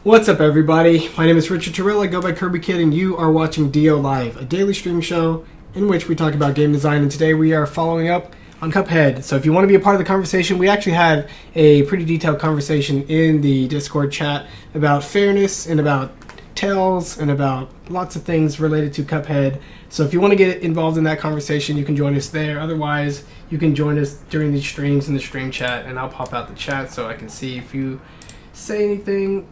What's up, everybody? My name is Richard Terrell. I go by Kirby Kid, and you are watching DO Live, a daily stream show in which we talk about game design. And today we are following up on Cuphead. So if you want to be a part of the conversation, we actually had a pretty detailed conversation in the Discord chat about fairness and about Tails and about lots of things related to Cuphead. So if you want to get involved in that conversation, you can join us there. Otherwise, you can join us during these streams in the stream chat, and I'll pop out the chat so I can see if you say anything.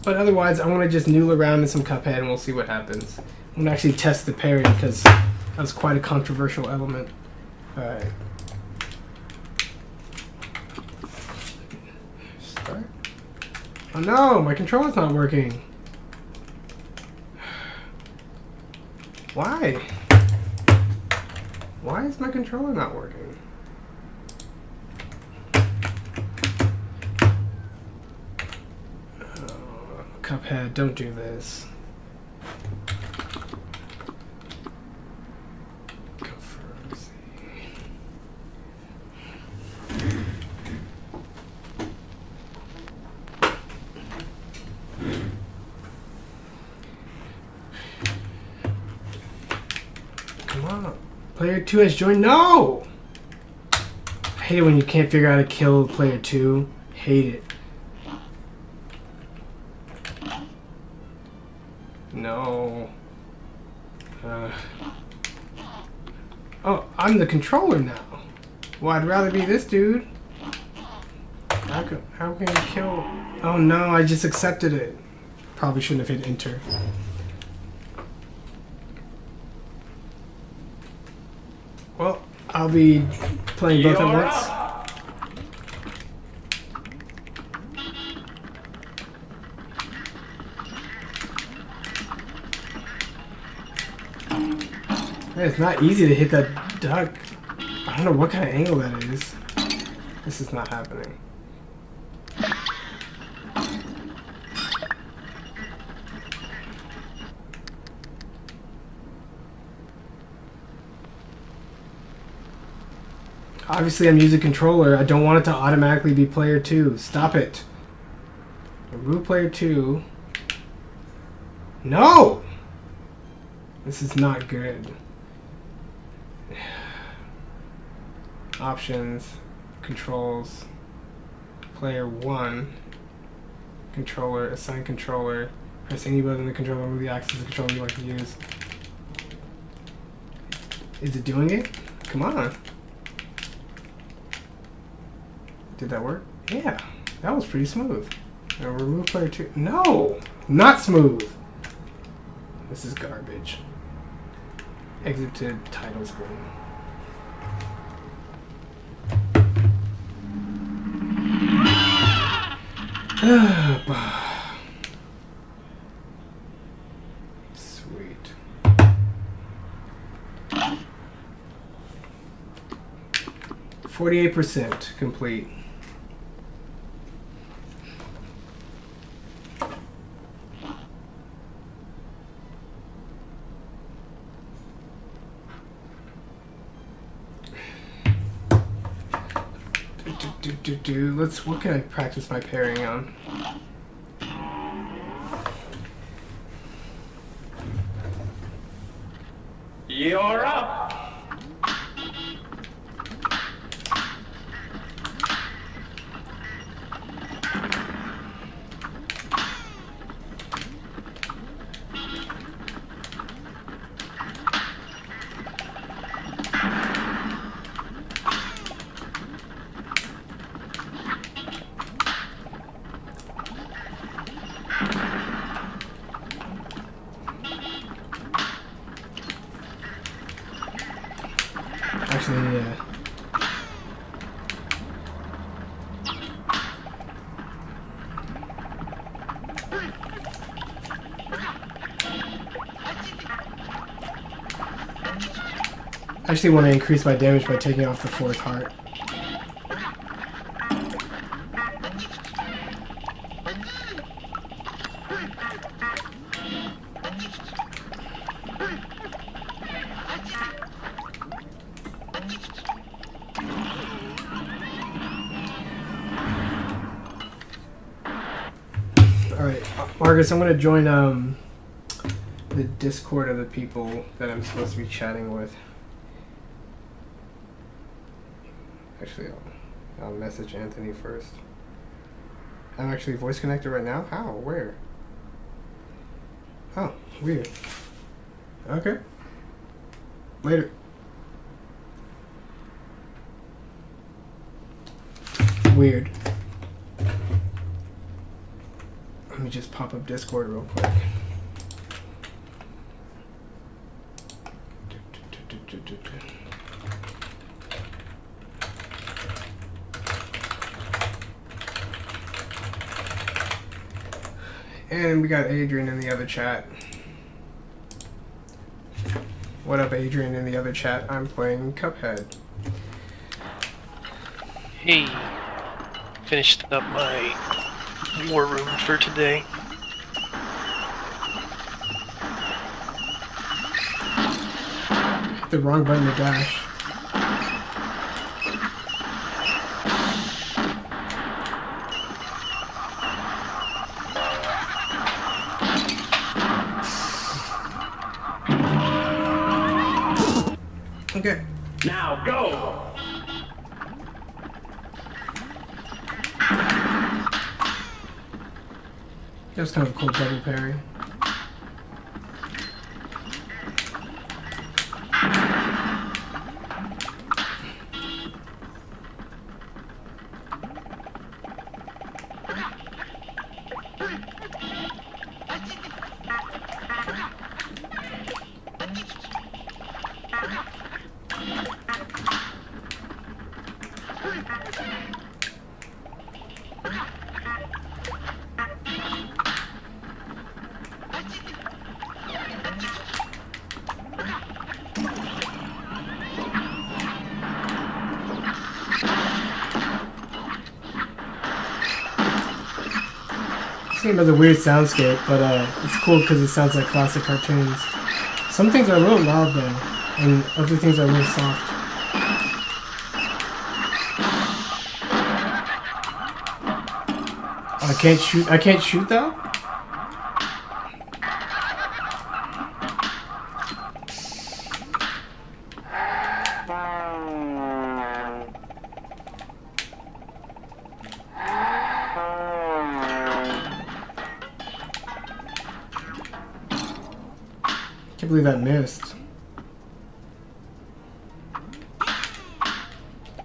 But otherwise, I want to just noodle around in some Cuphead and we'll see what happens. I'm going to actually test the parry because that was quite a controversial element. Alright. Start. Oh no, my controller's not working. Why? Why is my controller not working? Cuphead, don't do this. Go for Z. Come on. Player 2 has joined. No! I hate it when you can't figure out how to kill player 2. Hate it. No. Oh, I'm the controller now. Well, I'd rather be this dude. How can I kill? Oh no, I just accepted it. Probably shouldn't have hit enter. Well, I'll be playing both at once. Man, it's not easy to hit that duck. I don't know what kind of angle that is. This is not happening. Obviously, I'm using controller. I don't want it to automatically be player 2. Stop it. Remove player 2. No! This is not good. Options, controls, player 1, controller, assign controller, press any button on the controller, move the axis of the controller you want to use. Is it doing it? Come on. Did that work? Yeah, that was pretty smooth. Now remove player 2. No! Not smooth! This is garbage. Exit to title screen. Sweet. %48 complete. What can I practice my parrying on? You're up! Actually, yeah. I actually want to increase my damage by taking off the 4th heart. Alright, Marcus, I'm gonna join the Discord of the people that I'm supposed to be chatting with. Actually, I'll message Anthony first. I'm actually voice connected right now? How? Where? Oh, weird. Okay. Later. Weird. Let me just pop up Discord real quick. And we got Adrian in the other chat. What up, Adrian, in the other chat? I'm playing Cuphead. Hey, finished up my war room for today. Hit the wrong button to dash. Okay. Now go! That was kind of a cool double parry. This game has a weird soundscape, but it's cool because it sounds like classic cartoons. Some things are a little loud though, and other things are a little soft. I can't shoot. I can't shoot though. I can't believe that missed.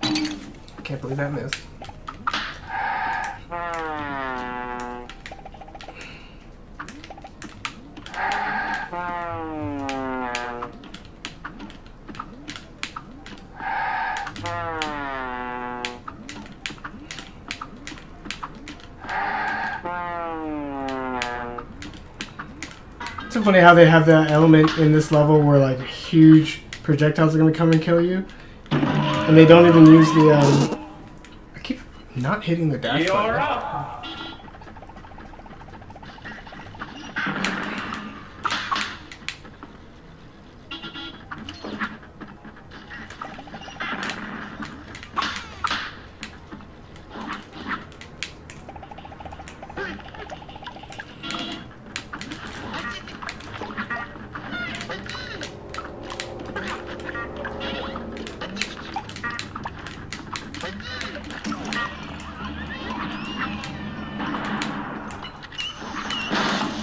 I can't believe that missed. It's so funny how they have that element in this level where like huge projectiles are gonna come and kill you, and they don't even use the. I keep not hitting the dash You're button. up!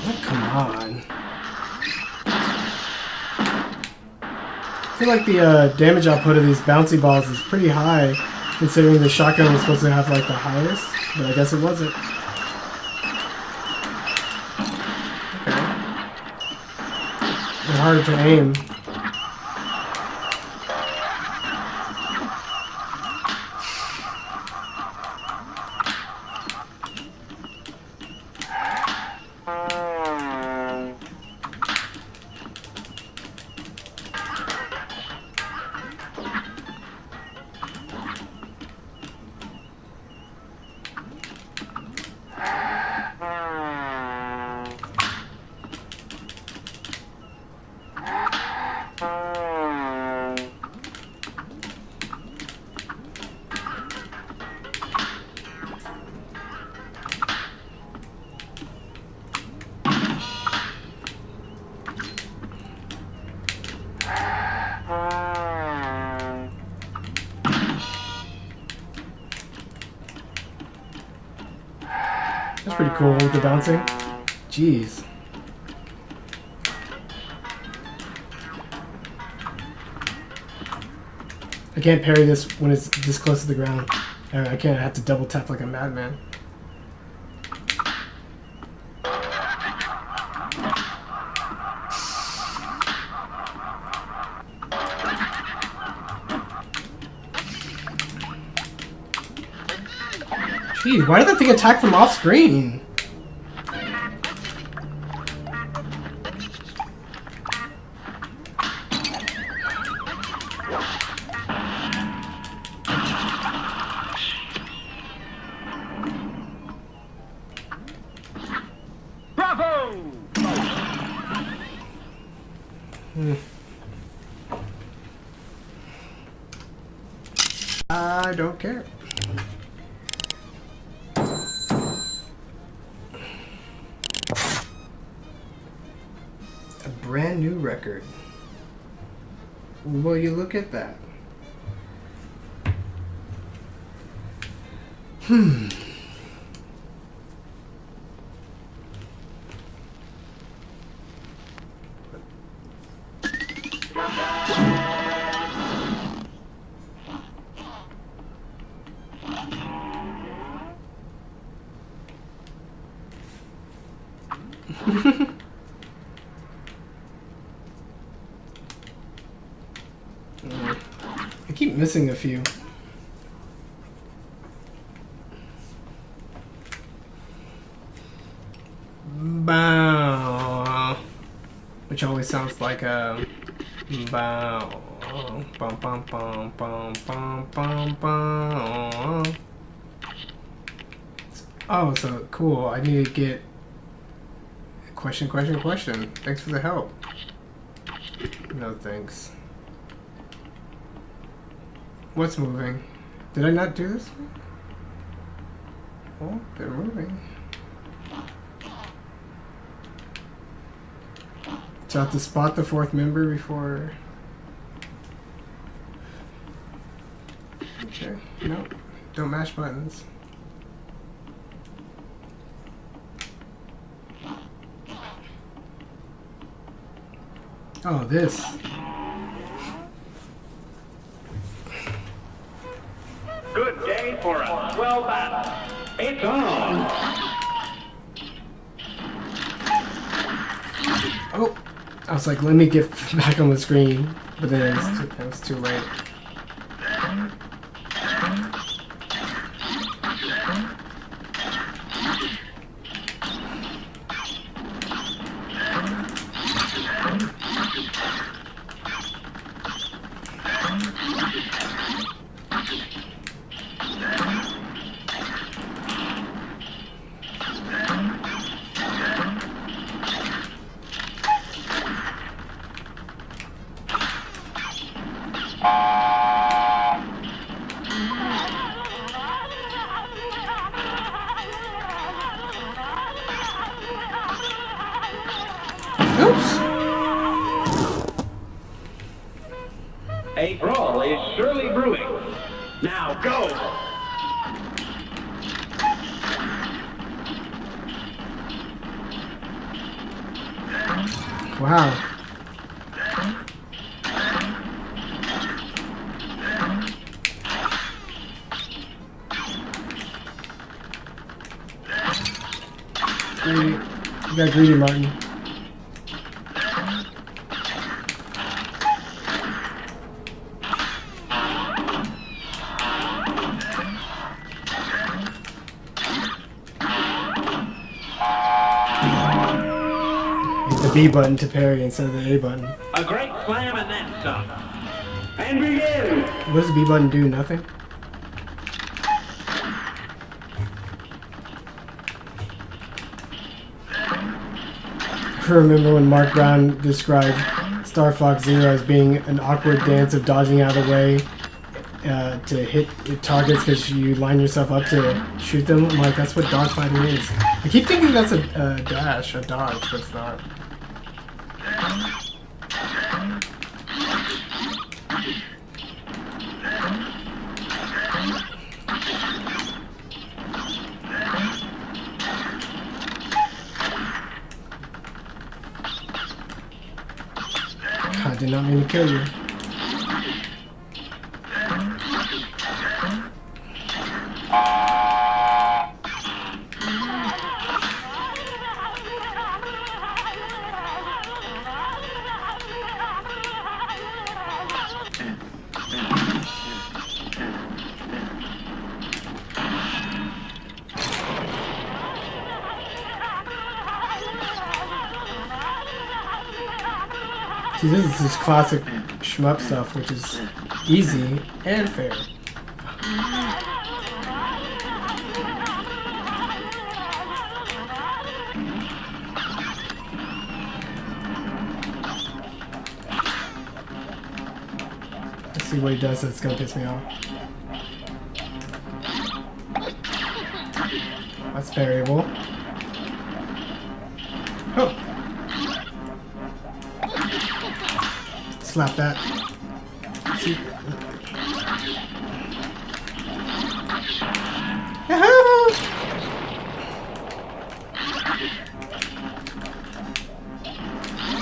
Oh, come on. I feel like the damage output of these bouncy balls is pretty high, considering the shotgun was supposed to have like the highest, but I guess it wasn't. Okay. They're harder to aim. cool with the bouncing. Jeez. I can't parry this when it's this close to the ground. I can't. I have to double tap like a madman. Jeez, why did that thing attack from off screen? I don't care. A brand new record. Will you look at that? I keep missing a few. Bow, which always sounds like a bow. Bum bum bum bum bum bum bum. Oh, so cool. I need to get question. Thanks for the help. No thanks. What's moving? Did I not do this? Oh, they're moving. So I have to spot the fourth member before... Okay, no. Don't mash buttons. Oh, this. Good day for a swell battle. It's on. Oh, I was like, let me get back on the screen, but then it was too late. A brawl is surely brewing. Now go! Wow. Greedy. You got greedy, Martin. The B button to parry instead of the A button. A great slam and then some. And begin! What does the B button do? Nothing? I remember when Mark Brown described Star Fox Zero as being an awkward dance of dodging out of the way to hit targets because you line yourself up to shoot them. I'm like, that's what dogfighting is. I keep thinking that's a dash, a dodge, but it's not. I did not mean to kill you. See, this is just classic shmup stuff, which is easy and fair. Let's see what he does that's gonna piss me off. That's variable. Oh! Slap that. See?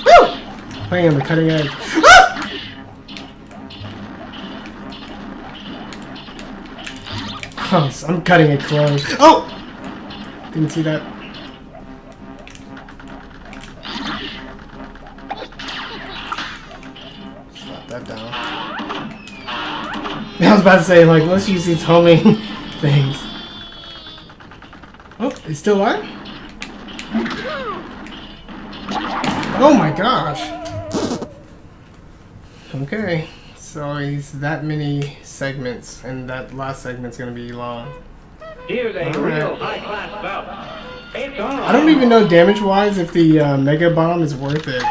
Woo! Playing on the cutting edge. Ah! Oh, so I'm cutting it close. Oh! Didn't see that. That down. I was about to say, like, let's use these homing things. Oh, he's still alive? Oh my gosh. Okay, so he's that many segments, and that last segment's gonna be long. Here's a real high-class bout. It's on. I don't even know damage-wise if the Mega Bomb is worth it.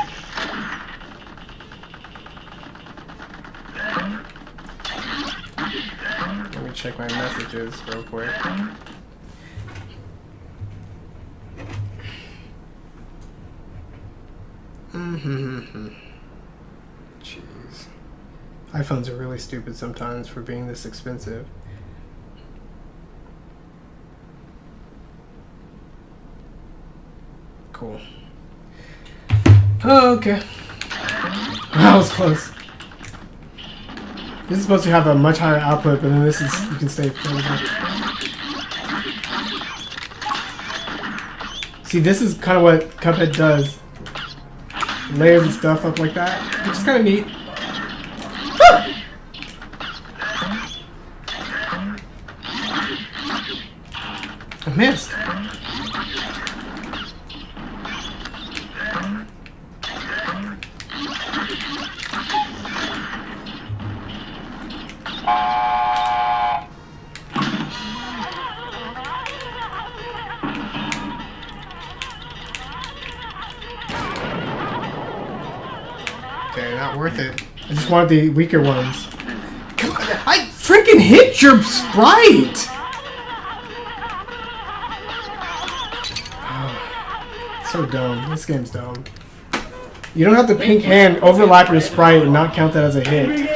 Check my messages real quick. Jeez. iPhones are really stupid sometimes for being this expensive. Cool. Oh, okay. That was close. This is supposed to have a much higher output, but then this is, you can stay further. See, this is kind of what Cuphead does. Layers and stuff up like that, which is kind of neat. I missed. Okay, not worth it. I just wanted the weaker ones. Come on, I freaking hit your sprite! Oh, so dumb. This game's dumb. You don't have the pink hand overlap your sprite and not count that as a hit.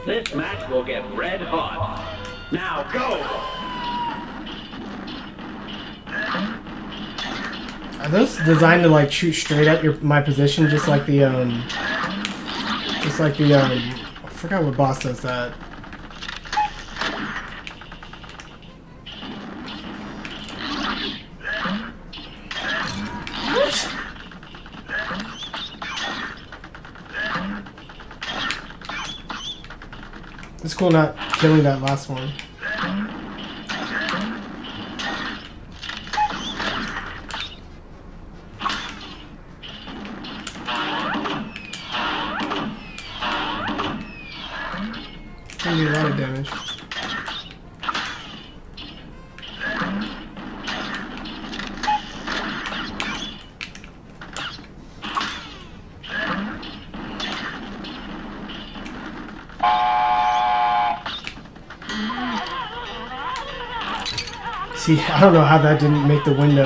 This match will get red hot. Now go! Are those designed to like shoot straight at my position, just like the I forgot what boss does that. What? It's cool not killing that last one. Gonna be a lot of damage. See, I don't know how that didn't make the window.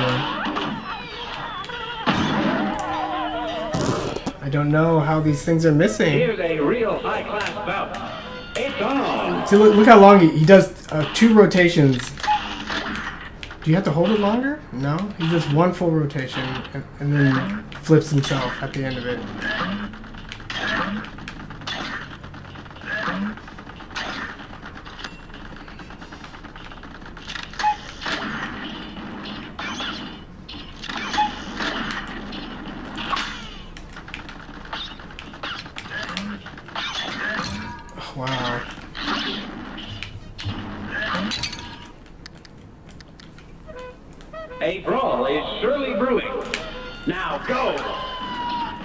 I don't know how these things are missing. Here's a real high-class bout. It's on. See, look how long he does 2 rotations. Do you have to hold it longer? No? He does 1 full rotation and then flips himself at the end of it. Oh, wow. A brawl is surely brewing. Now go.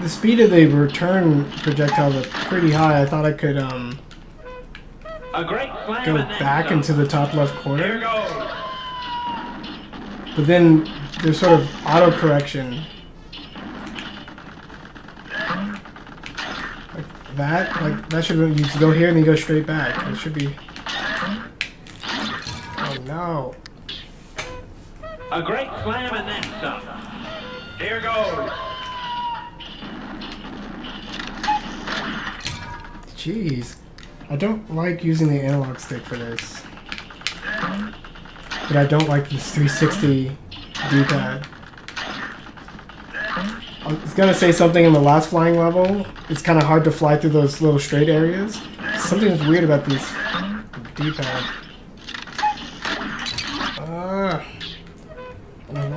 The speed of the return projectiles are pretty high. I thought I could A great slam go and then back some. into the top left Here corner. goes. But then there's sort of auto correction. Like that should be, you go here and then you go straight back. It should be. Oh no. A great slam and then some. Here goes. Jeez. I don't like using the analog stick for this. But I don't like this 360 D-pad. I was gonna say something in the last flying level. It's kind of hard to fly through those little straight areas. Something's weird about this D-pad.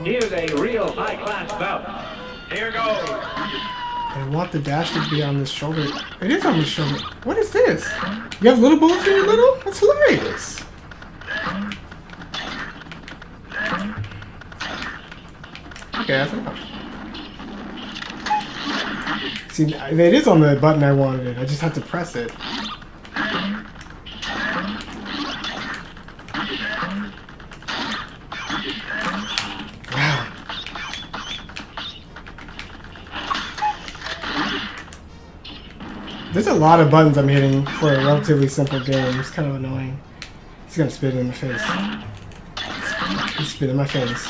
Here's a real high-class bout. Here goes. I want the dash to be on this shoulder. It is on this shoulder. What is this? You have little bullets in your little? That's hilarious. Okay, that's enough. See, it is on the button I wanted it. I just have to press it. Wow. There's a lot of buttons I'm hitting for a relatively simple game. It's kind of annoying. He's gonna spit in my face. He spit in my face.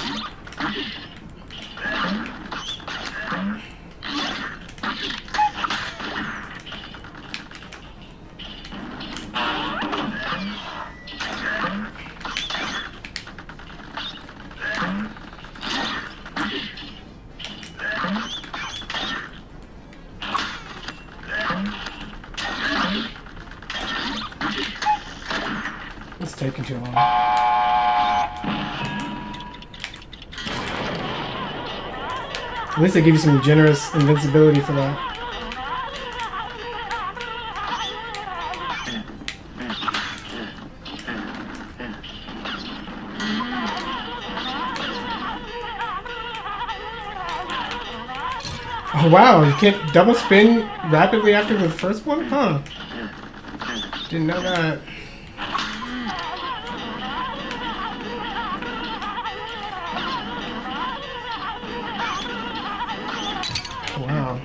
It's taking too long. At least they give you some generous invincibility for that. Oh wow, you can't double spin rapidly after the first one? Huh. Didn't know that. Wow.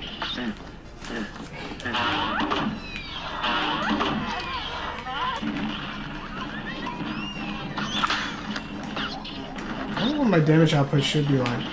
I don't know what my damage output should be like.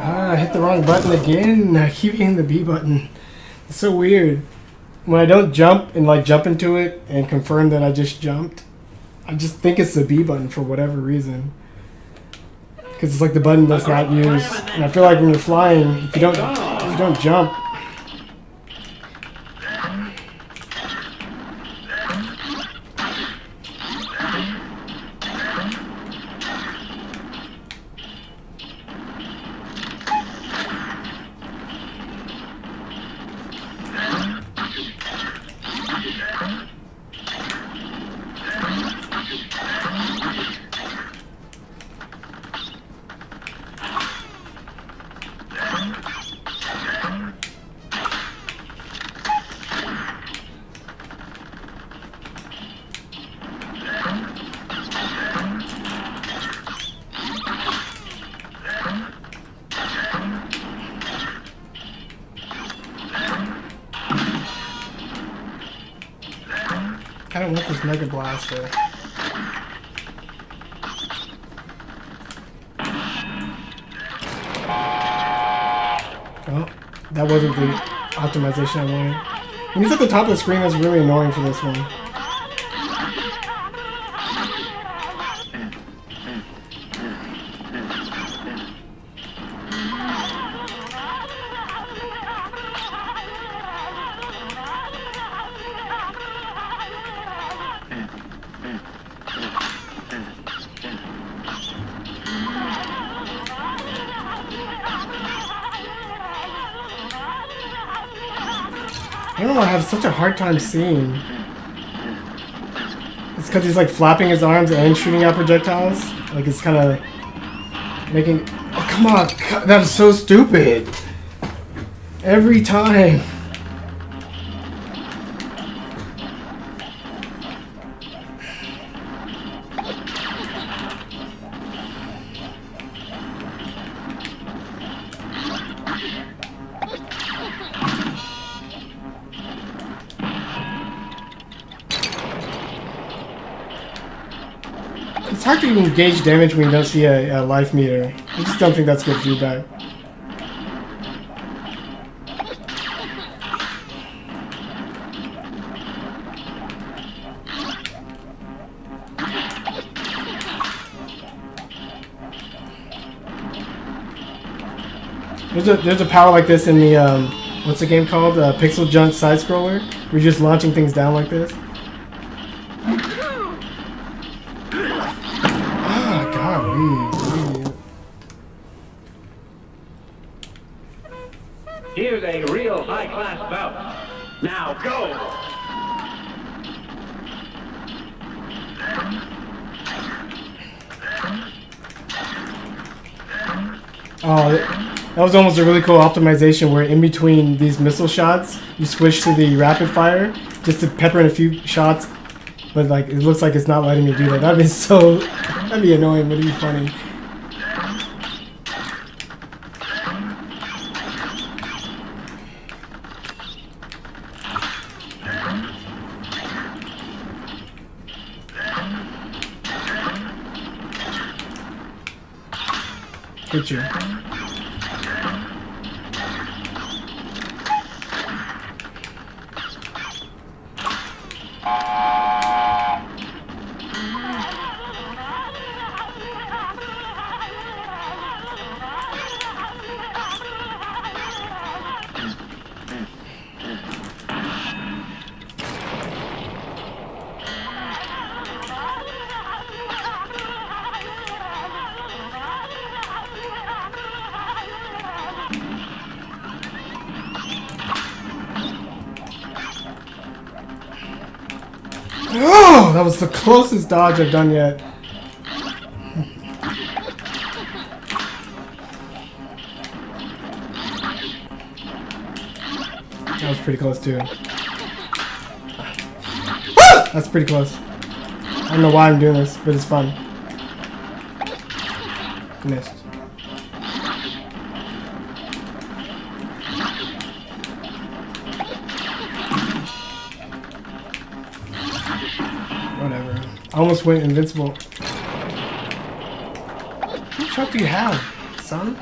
I hit the wrong button again. I keep hitting the B button. It's so weird. When I don't jump and like jump into it and confirm that I just jumped, I just think it's the B button for whatever reason. Because it's like the button that's not used. And I feel like when you're flying, if you don't jump. I want this Mega Blaster. Oh, that wasn't the optimization I wanted. When he's at the top of the screen, that's really annoying for this one. I don't know, I have such a hard time seeing. It's because he's like flapping his arms and shooting out projectiles. Like it's kind of making... Oh, come on! That is so stupid! Every time! It's hard to even gauge damage when you don't see a life meter. I just don't think that's good feedback. There's a power like this in the what's the game called? Pixel Junk side scroller. We're just launching things down like this. Here's a real high-class bout. Now go! Oh, that was almost a really cool optimization where in between these missile shots, you switch to the rapid fire just to pepper in a few shots, but like it looks like it's not letting me do that. That'd be annoying, but it'd be funny. Hit you. Oh, that was the closest dodge I've done yet. That was pretty close too. That's pretty close. I don't know why I'm doing this, but it's fun. Missed. Whatever. I almost went invincible. What shot do you have, son?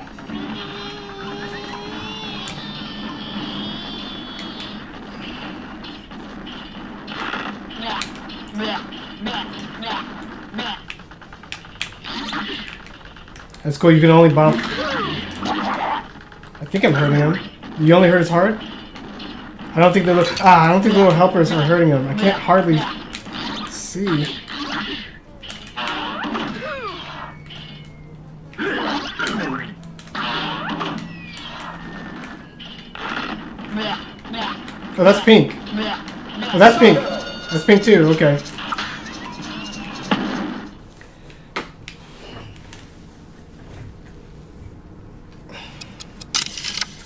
That's cool, you can only bump. I think I'm hurting him. You only hurt his heart? I don't think the little helpers are hurting him. I can't hardly see. Oh, that's pink. Oh, that's pink. That's pink too, okay.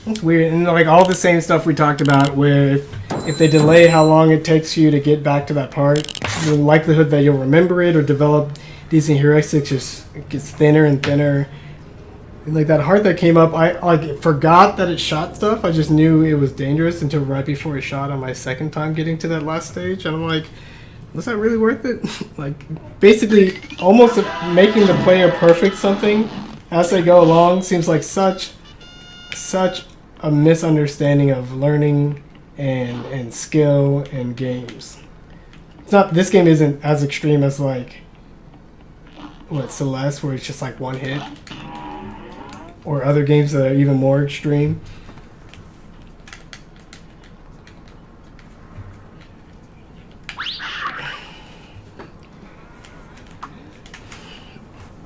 That's weird, and like all the same stuff we talked about where if they delay how long it takes you to get back to that part, the likelihood that you'll remember it or develop decent heuristics just gets thinner and thinner. And like that heart that came up, I like forgot that it shot stuff. I just knew it was dangerous until right before it shot on my second time getting to that last stage. And I'm like, Was that really worth it? Like, basically, almost making the player perfect something as they go along seems like such a misunderstanding of learning and skill and games. It's not. This game isn't as extreme as like what Celeste, where it's just like one hit, or other games that are even more extreme.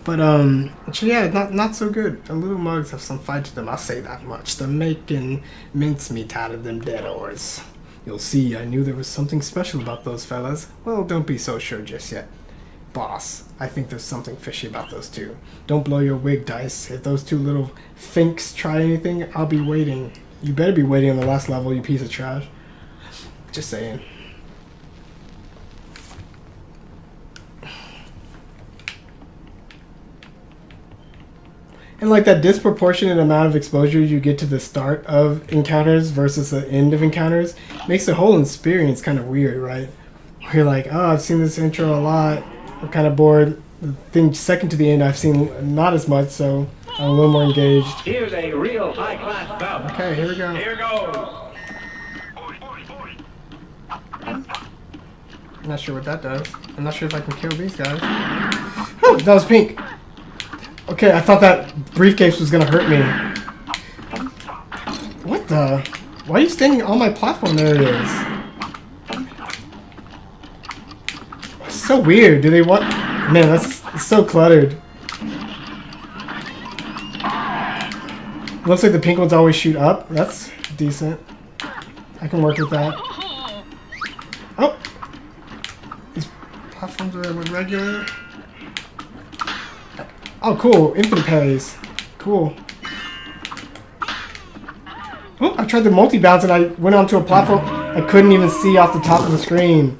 But so yeah, not so good. The little mugs have some fight to them. I'll say that much. They're making mincemeat out of them dead-ors. You'll see. I knew there was something special about those fellas. Well, don't be so sure just yet, boss. I think there's something fishy about those two. Don't blow your wig, Dice. If those two little finks try anything, I'll be waiting. You better be waiting on the last level, you piece of trash. Just saying. And like that disproportionate amount of exposure you get to the start of encounters versus the end of encounters makes the whole experience kind of weird, right? Where you're like, oh, I've seen this intro a lot. I'm kind of bored. The thing second to the end, I've seen not as much, so I'm a little more engaged. Here's a real high-class bout. Okay, here we go. Here goes. I'm not sure what that does. I'm not sure if I can kill these guys. Oh, that was pink. Okay, I thought that briefcase was gonna hurt me. What the? Why are you standing on my platform areas? It's so weird. Do they want? Man, that's so cluttered. Looks like the pink ones always shoot up. That's decent. I can work with that. Oh! These platforms are regular. Oh, cool. Infinite parries. Cool. Oh, I tried the multi-bounce and I went onto a platform I couldn't even see off the top of the screen.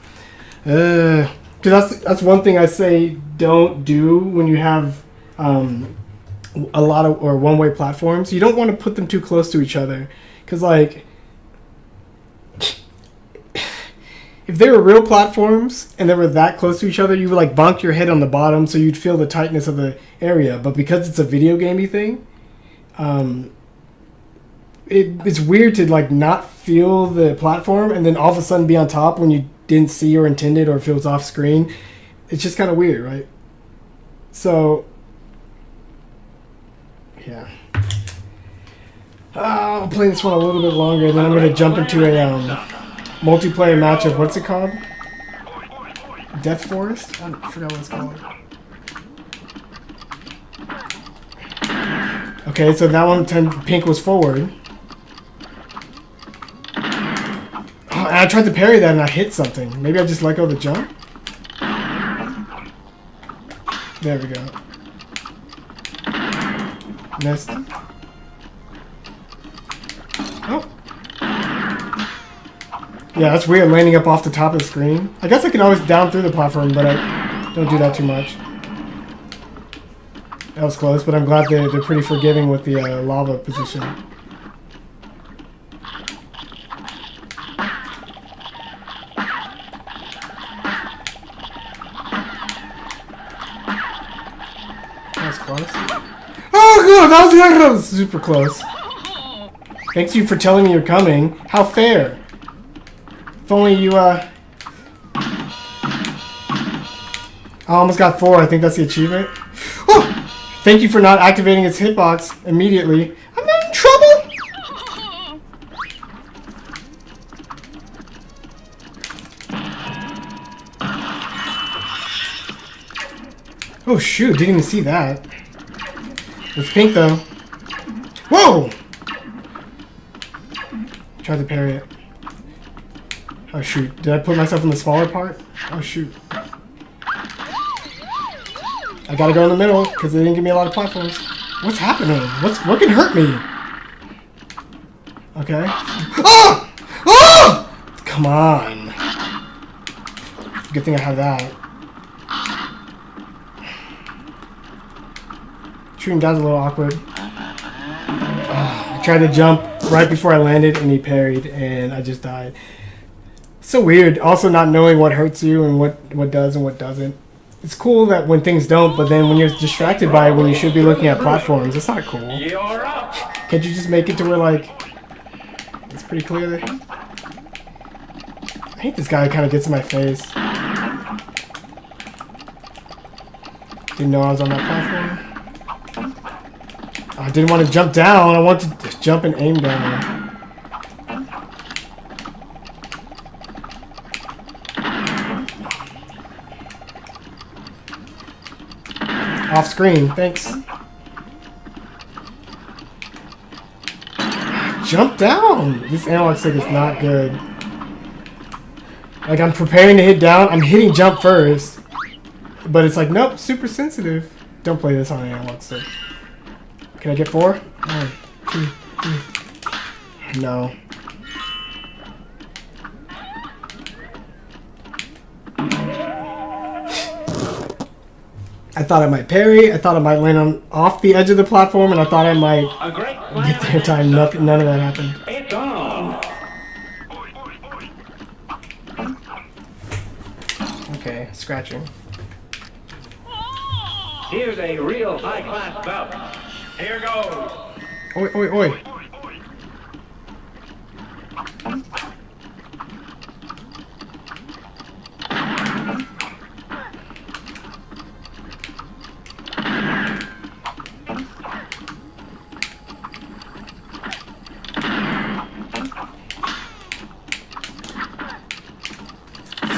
Because that's one thing I say don't do when you have a lot of or one-way platforms. You don't want to put them too close to each other. Because, like, if they were real platforms and they were that close to each other, you would like bonk your head on the bottom so you'd feel the tightness of the area. But because it's a video gamey thing, it's weird to like not feel the platform and then all of a sudden be on top when you didn't see or intended or if it was off screen. It's just kind of weird, right? So, yeah. I'll play this one a little bit longer, then I'm going to jump into a multiplayer match of, what's it called? Death Forest? I forgot what it's called. Okay, so that one, pink was forward. Oh, and I tried to parry that and I hit something. Maybe I just let go of the jump? There we go. Missed. Oh. Yeah, that's weird landing up off the top of the screen. I guess I can always down through the platform, but I don't do that too much. That was close, but I'm glad they're pretty forgiving with the lava position. That was close. Oh, good! That was super close. Thanks you for telling me you're coming. How fair. If only you, I almost got 4. I think that's the achievement. Oh! Thank you for not activating its hitbox immediately. I'm not in trouble! Oh shoot, didn't even see that. It's pink though. Whoa! Tried to parry it. Oh shoot, did I put myself in the smaller part? Oh shoot. I gotta go in the middle, because they didn't give me a lot of platforms. What's happening? What can hurt me? Okay. Oh! Oh! Come on. Good thing I have that. Shooting down's a little awkward. I tried to jump right before I landed, and he parried, and I just died. so weird. Also, not knowing what hurts you and what does and what doesn't. It's cool that when things don't, but then when you're distracted by it, when you should be looking at platforms, it's not cool. You're up. Can't you just make it to where like it's pretty clear? I hate this guy. Kind of gets in my face. Didn't know I was on that platform. I didn't want to jump down. I wanted to jump and aim down. Off screen, thanks. Jump down! This analog stick is not good. Like, I'm preparing to hit down, I'm hitting jump first. But it's like, nope, super sensitive. Don't play this on an analog stick. Can I get 4? 1, 2, 3. No. I thought I might parry. I thought I might land on off the edge of the platform, and I thought I might get there in time. Nothing. None of that happened. It's on. Okay, scratching. Here's a real high-class bout. Here goes. Oi, oi, oi.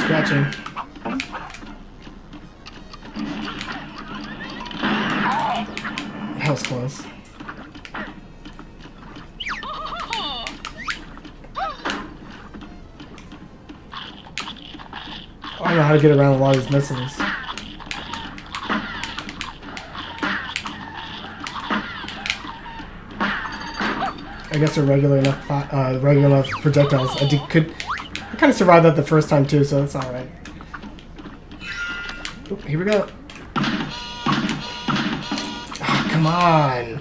Scratching. That was close. I don't know how to get around a lot of these missiles. I guess they're regular enough projectiles. I kind of survived that the first time too, so that's all right. Oh, here we go. Oh, come on.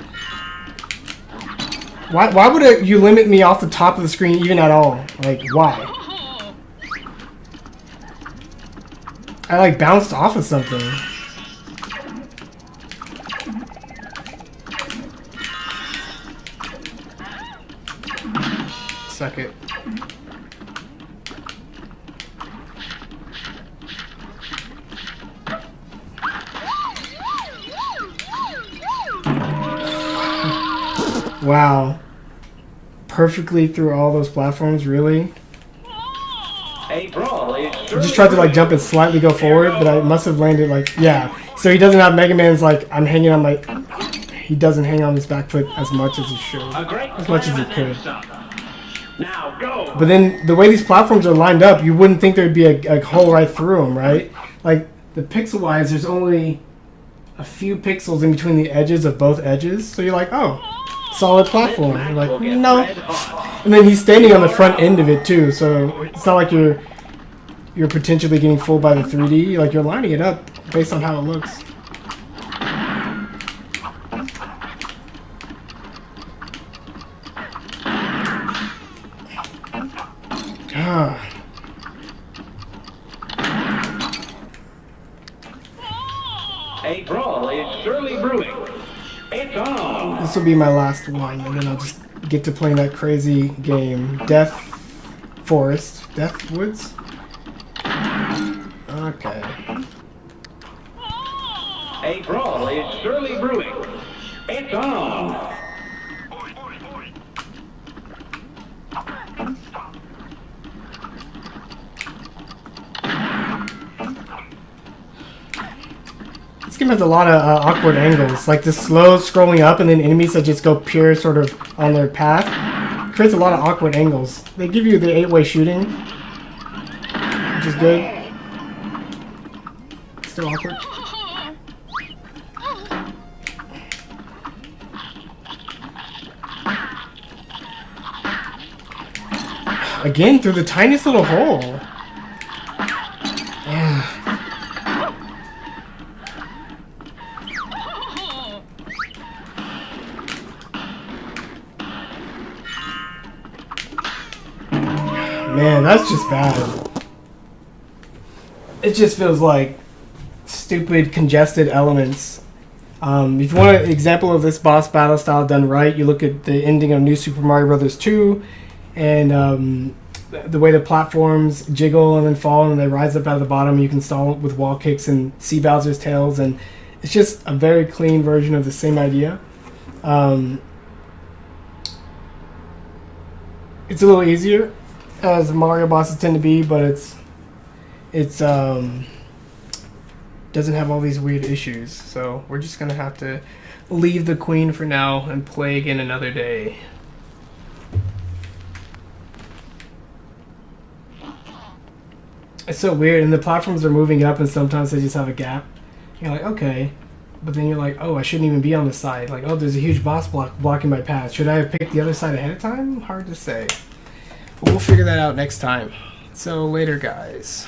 Why would you limit me off the top of the screen even at all? Like, why? I like bounced off of something. Suck it. Wow. Perfectly through all those platforms, really? A brawl is I just tried to like jump and slightly go forward, but I must have landed like, yeah. So he doesn't have Mega Man's like, I'm hanging on my, he doesn't hang on his back foot as much as he should. As much as he could. Now go. But then the way these platforms are lined up, you wouldn't think there'd be a hole right through them, right? Like the pixel-wise, there's only a few pixels in between the edges of both edges. So you're like, oh, solid platform. You're like, no. And then he's standing on the front end of it too, so it's not like you're potentially getting fooled by the 3D. Like you're lining it up based on how it looks. Ah. A brawl is surely brewing. It's on. This will be my last one, and then I'll just get to playing that crazy game, Death Forest, Death Woods. Okay. A brawl is surely brewing. It's on. This game has a lot of awkward angles, like the slow scrolling up and then enemies that just go pure sort of on their path. It creates a lot of awkward angles. They give you the 8-way shooting, which is good. Still awkward. Again, through the tiniest little hole. Yeah. Man, that's just bad. It just feels like stupid, congested elements. If you want an example of this boss battle style done right, you look at the ending of New Super Mario Bros. 2, and the way the platforms jiggle and then fall and they rise up out of the bottom. You can stall with wall kicks and see Bowser's tails, and it's just a very clean version of the same idea. It's a little easier, as the Mario bosses tend to be, but it's doesn't have all these weird issues. So we're just gonna have to leave the queen for now and play again another day. It's so weird, and the platforms are moving up, and sometimes they just have a gap. You're like, okay, but then you're like, oh, I shouldn't even be on the side. Like, oh, there's a huge boss blocking my path. Should I have picked the other side ahead of time? Hard to say. But we'll figure that out next time. So later, guys.